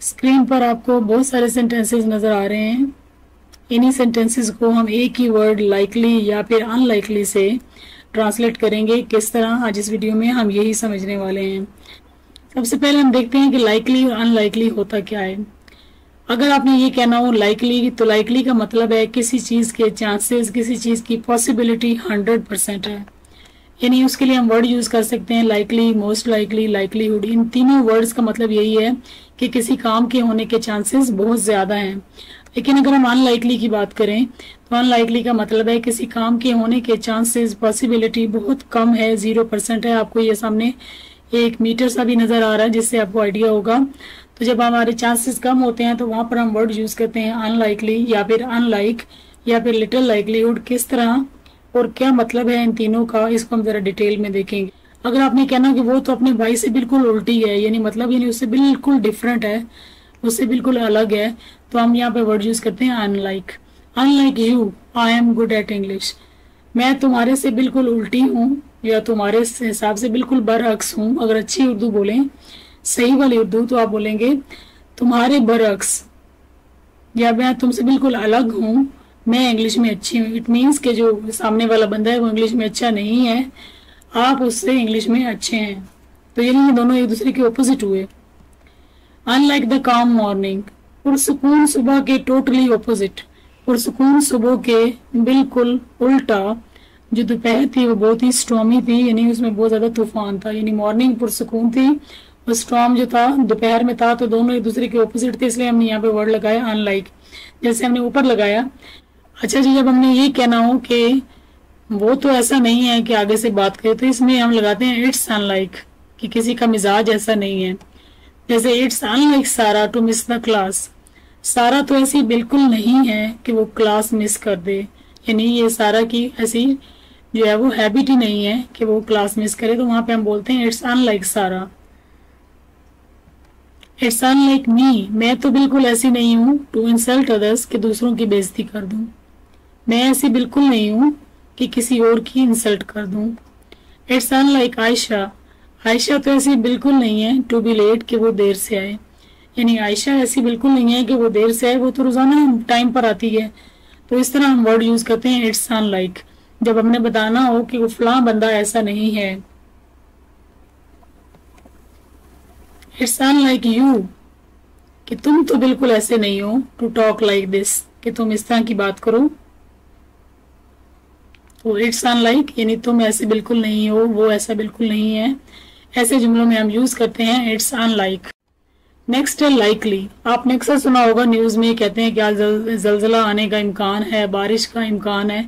Screen पर आपको बहुत सारे सेंटेंसेस नजर आ रहे हैं। इन्हीं सेंटेंसेस को हम एक ही वर्ड लाइकली या फिर अनलाइकली से ट्रांसलेट करेंगे। किस तरह, आज इस वीडियो में हम यही समझने वाले हैं। सबसे पहले हम देखते हैं कि लाइकली और अनलाइकली होता क्या है। अगर आपने ये कहना हो लाइकली, तो लाइकली का मतलब है किसी चीज के चांसेस, किसी चीज की पॉसिबिलिटी 100% है। यानी उसके लिए हम वर्ड यूज कर सकते हैं लाइकली, मोस्ट लाइकली, लाइकलीहुड। इन तीनों वर्ड्स का मतलब यही है कि किसी काम के होने के चांसेस बहुत ज्यादा हैं। लेकिन अगर हम अनलाइकली की बात करें तो अनलाइकली का मतलब है किसी काम के होने के चांसेस, पॉसिबिलिटी बहुत कम है, 0% है। आपको ये सामने एक मीटर सा भी नजर आ रहा है जिससे आपको आइडिया होगा। तो जब हमारे चांसेस कम होते हैं तो वहां पर हम वर्ड यूज करते हैं अनलाइकली या फिर अनलाइक या फिर लिटिल लाइकलीहुड। किस तरह और क्या मतलब है इन तीनों का, इसको हम जरा डिटेल में देखेंगे। अगर आपने कहना कि वो तो अपने भाई से बिल्कुल उल्टी है, यानी मतलब यानी उससे बिल्कुल डिफरेंट है, उससे बिल्कुल अलग है, तो हम यहाँ पे वर्ड यूज करते हैं unlike. Unlike you I am good at English. मैं तुम्हारे से बिल्कुल उल्टी हूँ या तुम्हारे हिसाब से बिल्कुल बरअक्स हूँ। अगर अच्छी उर्दू बोलें, सही वाली उर्दू, तो आप बोलेंगे तुम्हारे बरअक्स, या मैं तुमसे बिल्कुल अलग हूँ, मैं इंग्लिश में अच्छी हूँ। इट मीन्स कि जो सामने वाला बंदा है वो इंग्लिश में अच्छा नहीं है, आप उससे इंग्लिश में अच्छे हैं। तो ये दोनों एक दूसरे के ऑपोजिट हुए। अनलाइक द काम मॉर्निंग, पुरसुकून सुबह के टोटली ऑपोजिट। पुरसुकून सुबह के बिल्कुल उल्टा। जो दोपहर थी वो बहुत ही स्टॉर्मी थी, यानी उसमें बहुत ज्यादा तूफान था। यानी मॉर्निंग पुरसुकून थी और स्टॉर्म जो था दोपहर में था, तो दोनों एक दूसरे के ऑपोजिट थे, इसलिए हमने यहाँ पे वर्ड लगाया अनलाइक, जैसे हमने ऊपर लगाया। अच्छा जी, जब हमने ये कहना हो कि वो तो ऐसा नहीं है कि आगे से बात करें, तो इसमें हम लगाते हैं इट्स अनलाइक, कि किसी का मिजाज ऐसा नहीं है। जैसे इट्स अनलाइक सारा टू मिस द क्लास। सारा तो ऐसी बिल्कुल नहीं है कि वो क्लास मिस कर दे, यानी ये सारा की ऐसी जो है वो हैबिट ही नहीं है कि वो क्लास मिस करे, तो वहां पे हम बोलते हैं इट्स अनलाइक सारा। इट्स अनलाइक मी, मैं तो बिल्कुल ऐसी नहीं हूँ टू इंसल्ट अदर्स, कि दूसरों की बेइज्जती कर दूं। मैं ऐसी बिल्कुल नहीं हूँ कि किसी और की इंसल्ट कर दूं। इट्स अनलाइक आयशा, आयशा तो ऐसी बिल्कुल नहीं है टू बी लेट, कि वो देर से आए। यानी आयशा ऐसी बिल्कुल नहीं है कि वो देर से आए, वो तो रोजाना टाइम पर आती है। तो इस तरह हम वर्ड यूज करते हैं इट्स अनलाइक जब हमने बताना हो कि वो फलां बंदा ऐसा नहीं है। इट्स अनलाइक यू, कि तुम तो बिल्कुल ऐसे नहीं हो टू टॉक लाइक दिस, कि तुम इस तरह की बात करो। तो इट्स अनलाइक यानी तुम ऐसे बिल्कुल नहीं हो, वो ऐसा बिल्कुल नहीं है। ऐसे जुमलों में हम यूज करते हैं इट्स अनलाइक। नेक्स्ट है लाइकली। आपने अक्सर सुना होगा, न्यूज में कहते हैं कि आज जलजला आने का इम्कान है, बारिश का इम्कान है।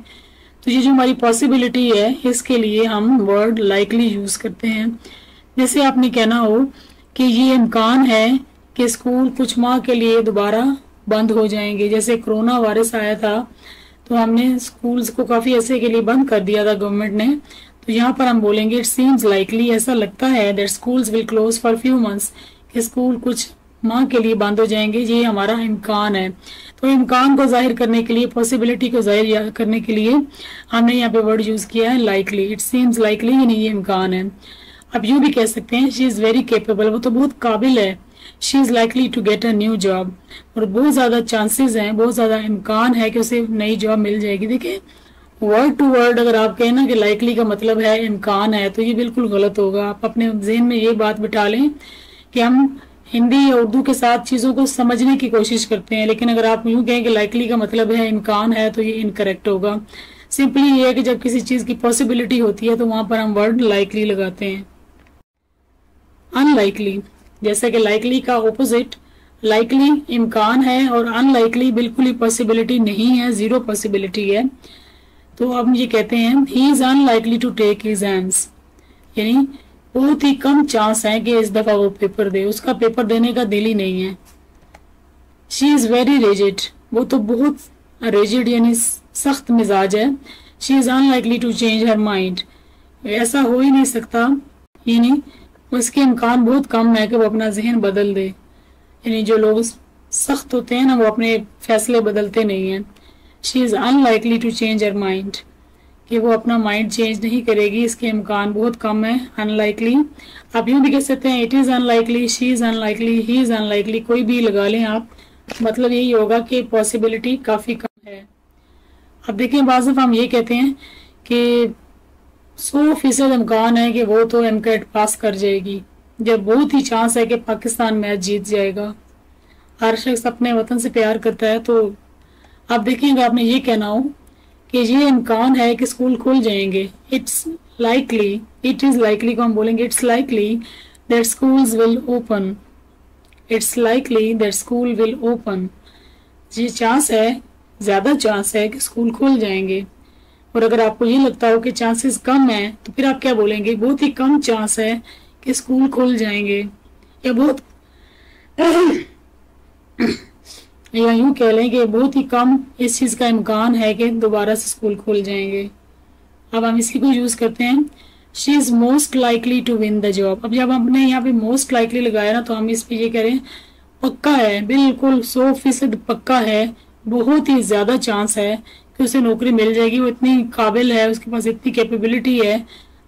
तो ये जो हमारी पॉसिबिलिटी है, इसके लिए हम वर्ड लाइकली यूज करते हैं। जैसे आपने कहना हो कि ये इम्कान है कि स्कूल कुछ माह के लिए दोबारा बंद हो जाएंगे। जैसे कोरोना वायरस आया था तो हमने स्कूल्स को काफी अरसे के लिए बंद कर दिया था गवर्नमेंट ने। तो यहाँ पर हम बोलेंगे इट सीम्स लाइकली, ऐसा लगता है, that schools will close for few months, कि स्कूल कुछ माह के लिए बंद हो जाएंगे। ये हमारा इम्कान है। तो इम्कान को जाहिर करने के लिए, पॉसिबिलिटी को जाहिर करने के लिए हमने यहाँ पे वर्ड यूज किया है लाइकली। इट सीम्स लाइकली यानी ये इम्कान है। अब यूं भी कह सकते हैं शी इज वेरी केपेबल, वो तो बहुत काबिल है। She is likely to get a new job, और बहुत ज्यादा चांसेस हैं, बहुत ज्यादा इम्कान है कि उसे नई जॉब मिल जाएगी। देखिए, वर्ड टू वर्ड अगर आप कहें ना कि लाइकली का मतलब है इम्कान है, तो ये बिल्कुल गलत होगा। आप अपने ज़हन में ये बात बिठा लें कि हम हिंदी या उर्दू के साथ चीजों को समझने की कोशिश करते हैं, लेकिन अगर आप यूं कहें कि लाइकली का मतलब है इम्कान है, तो ये इनकरेक्ट होगा। सिंपली ये है कि जब किसी चीज की पॉसिबिलिटी होती है तो वहां पर हम वर्ड लाइकली लगाते हैं। अनलाइकली, जैसे कि लाइकली का ऑपोजिट, लाइकली इम्कान है और अनलाइकली बिल्कुल ही पॉसिबिलिटी नहीं है, 0 पॉसिबिलिटी है। तो अब ये कहते हैं he is unlikely to take exams, यानी बहुत ही कम चांस है कि इस दफा वो पेपर दे, उसका पेपर देने का दिल ही नहीं है। शी इज वेरी रिजिड, वो तो बहुत रिजिड यानी सख्त मिजाज है। She is unlikely to change her mind, ऐसा हो ही नहीं सकता, यानी उसके इम्कान बहुत कम है कि वो अपना जहन बदल दे। यानी जो लोग सख्त होते हैं ना, वो अपने फैसले बदलते नहीं हैं। She is unlikely to change her mind, कि वो अपना माइंड चेंज नहीं करेगी, इसके इम्कान बहुत कम है, अनलाइकली। आप यूं भी कह सकते हैं it is unlikely, she is unlikely, he is unlikely, कोई भी लगा लें आप, मतलब यही होगा कि पॉसिबिलिटी काफी कम है। अब देखिए बाज़ दफ़ा हम ये कहते हैं कि 100% इम्कान है कि वो तो एमकेट पास कर जाएगी, जब बहुत ही चांस है कि पाकिस्तान मैच जीत जाएगा। हर शख्स अपने वतन से प्यार करता है, तो आप देखेंगे आपने ये कहना हो कि ये इम्कान है कि स्कूल खुल जाएंगे, it's likely, it is likely को हम बोलेंगे it's likely that schools will open, it's likely that school will open. ये चांस है, ज्यादा चांस है कि स्कूल खुल जाएंगे। और अगर आपको ये लगता हो कि चांसेस कम है तो फिर आप क्या बोलेंगे, बहुत ही कम चांस है कि स्कूल खुल जाएंगे, या बहुत या यूं कह लें कि बहुत ही कम इस चीज का इम्कान है कि दोबारा से स्कूल खुल जाएंगे। अब हम इसी को यूज करते हैं, she is most likely to win the job. अब जब हमने यहाँ पे मोस्ट लाइकली लगाया ना, तो हम इस पे ये करें पक्का है, बिल्कुल 100% पक्का है, बहुत ही ज्यादा चांस है कि उसे नौकरी मिल जाएगी, वो इतनी काबिल है, उसके पास इतनी कैपेबिलिटी है,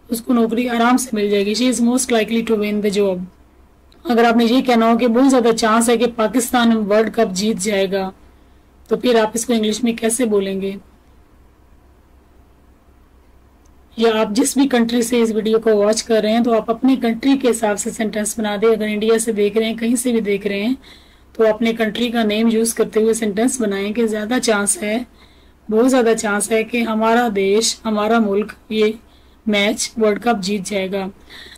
उसको नौकरी आराम से मिल जाएगी। She is most likely to win the job. अगर आपने ये कहना हो कि बहुत ज्यादा चांस है कि पाकिस्तान वर्ल्ड कप जीत जाएगा, तो फिर आप इसको इंग्लिश में कैसे बोलेंगे? या आप जिस भी कंट्री से इस वीडियो को वॉच कर रहे हैं तो आप अपनी कंट्री के हिसाब से सेंटेंस बना दें। अगर इंडिया से देख रहे हैं, कहीं से भी देख रहे हैं, तो अपने कंट्री का नेम यूज करते हुए सेंटेंस बनाएं कि ज्यादा चांस है, बहुत ज्यादा चांस है कि हमारा देश, हमारा मुल्क ये मैच वर्ल्ड कप जीत जाएगा।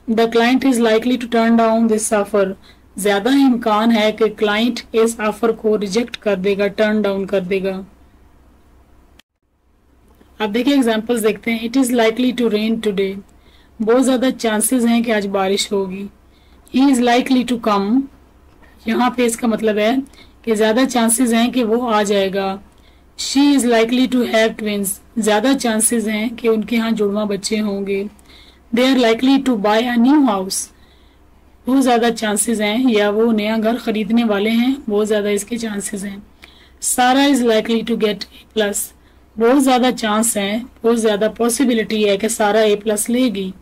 The client is likely to turn down this offer. ज्यादा इम्कान है कि क्लाइंट इस ऑफर को रिजेक्ट कर देगा, टर्न डाउन कर देगा। अब देखिए एग्जांपल्स देखते हैं। It is likely to rain today. बहुत ज्यादा चांसेस हैं कि आज बारिश होगी। He is likely to come. यहाँ पे इसका मतलब है कि ज्यादा चांसेस हैं कि वो आ जाएगा। She is likely to have twins. ज्यादा चांसेस हैं कि उनके यहाँ जुड़वा बच्चे होंगे। They are likely to buy a new house. बहुत ज्यादा चांसेस हैं, या वो नया घर खरीदने वाले हैं, बहुत ज्यादा इसके चांसेस हैं। Sara is likely to get A+। बहुत ज्यादा चांस है, बहुत ज्यादा पॉसिबिलिटी है कि सारा A+ लेगी।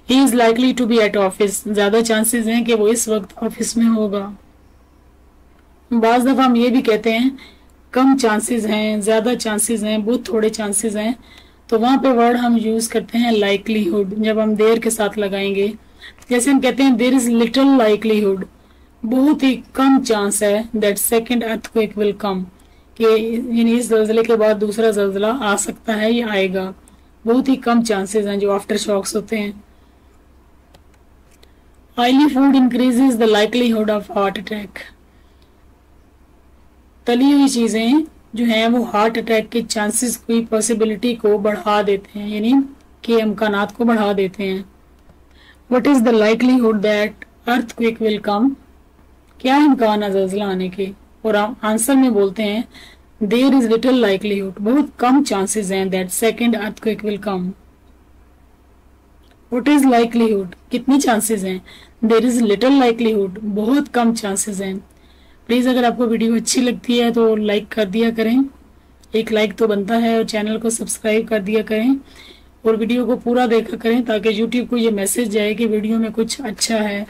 He is likely to be at office. ज्यादा चांसेस हैं कि वो इस वक्त ऑफिस में होगा। बाज दफा हम ये भी कहते हैं कम चांसेस हैं, ज्यादा चांसेस हैं, बहुत थोड़े चांसेस हैं, तो वहां पे वर्ड हम यूज करते हैं लाइकलीहुड, जब हम देर के साथ लगाएंगे। जैसे हम कहते हैं देयर इज लिटिल लाइकलीहुड, बहुत ही कम चांस है that second earthquake will come, कि यानी इस जल्जले के बाद दूसरा जल्जला आ सकता है या आएगा। बहुत ही कम चांसेस हैं जो आफ्टर शॉक्स होते हैं। Oily food increases the likelihood of heart attack. तली हुई चीजें जो हैं वो हार्ट अटैक के चांसेस की पॉसिबिलिटी को बढ़ा देते हैं, यानी कि इम्कानात को बढ़ा देते हैं। What is the likelihood that earthquake will come. क्या इम्कान है जल्जला आने के, और आंसर में बोलते हैं देयर इज लिटिल लाइकलीहुड, बहुत कम चांसेस हैं that second earthquake will come. What is likelihood, कितनी चांसेस हैं। देयर इज लिटिल लाइकलीहुड, बहुत कम चांसेस हैं। प्लीज अगर आपको वीडियो अच्छी लगती है तो लाइक कर दिया करें, एक लाइक तो बनता है, और चैनल को सब्सक्राइब कर दिया करें, और वीडियो को पूरा देखा करें ताकि यूट्यूब को ये मैसेज जाए कि वीडियो में कुछ अच्छा है।